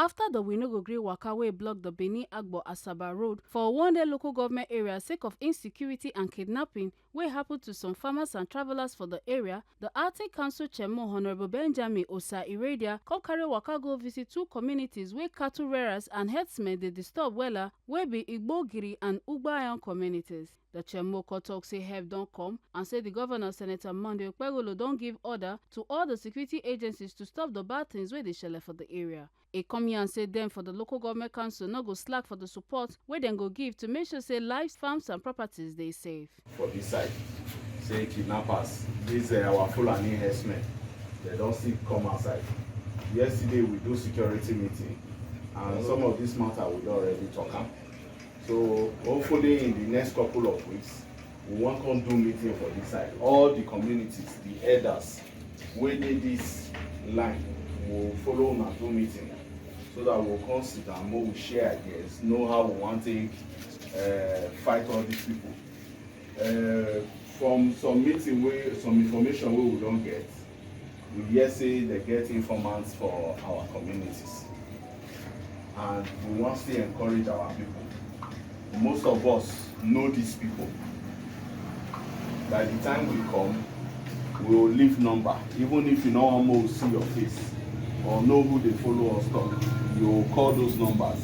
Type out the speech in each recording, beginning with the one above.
after the We No Go Gree Waka wey block the Benin Agbo Asaba Road for one day local government area sake of insecurity and kidnapping wey happen to some farmers and travelers for the area, the Iredia Council Chairman Honorable Benjamin Osa Iredia come carry waka go visit two communities wey cattle rearers and herdsmen dey disturb wella wey be Igbogiri and Ugbayan communities. The Chairman talk say help don't come and say the Governor Senator Uhunmwode Okpebholo don't give order to all the security agencies to stop the bad things where they shele for the area. He come here and say them for the local government council no go slack for the support where they go give to make sure say lives, farms and properties they safe. For this side, say kidnappers, these our Fulani herdsmen, they don't still come outside. Yesterday we do security meeting and some of this matter we already talk about. So hopefully in the next couple of weeks, we want to do meeting for this side. All the communities, the elders, wey dey this line will follow and do meeting so that we'll come sit and we'll share ideas, know how we want to fight all these people. From some meeting, some information we don't get, we hear say they get informants for our communities. And we want to encourage our people. Most of us know these people. By the time we come, we will leave number. Even if you know almost see your face or know who they follow us talk, you will call those numbers.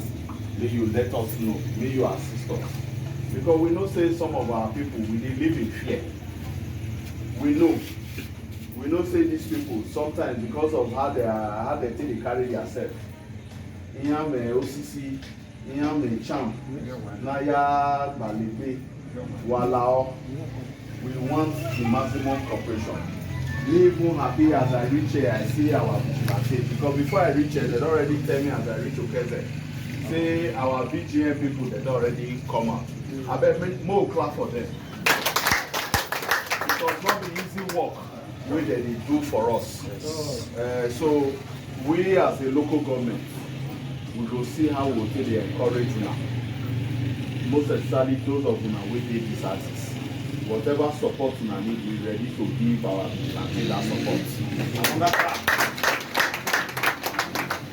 May you let us know. May you assist us. Because we know say some of our people, they live in fear. We know say these people sometimes because of how they think they carry themselves. OCC, Champ, Naya, Malibe, Walao. We want the maximum cooperation. Me even happy as I reach here, I see our vigilante. Because before I reach here, they already tell me as I reach Okeze, say our BGM people they already come out. I bet make more clap for them. Because not the easy work wey they do for us. So we as a local government, we will see how we will take the encourage now. Most especially those of you wey dey this artist. Whatever support you need, we ready to give our vigilante that support.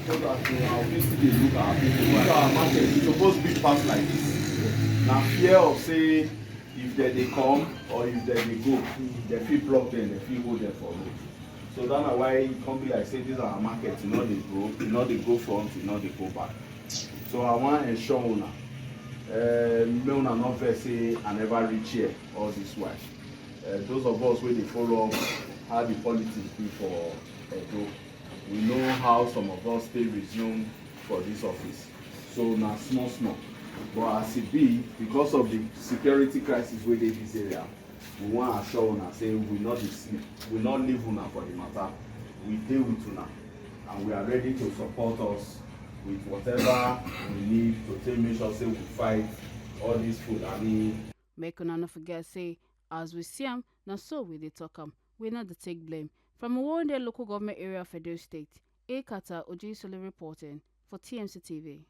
So that our people dey look our people. Look our market. It's supposed to be fast like this. Now fear of say if they come or if they go, they feel block them, they feel hold them for road. So that's why it can't be like say this is our market, you know they grow, you know they go front, you know they go back. So I want to ensure una. Me una not very say I never reach here all this while. Those of us where they follow how the politics be for Edo, we know how some of us stay resume for this office. So now small. But as it be, because of the security crisis where they this area, we want to assure una say we not sleep, we not leave una for the matter. We deal with una, and we are ready to support us with whatever we need to take make sure say we fight all these food and make una no forget say as we see am, na so we dey talk am. We not the take blame. From one day local government area of Edo State, Ekata Ojisole reporting for TMC TV.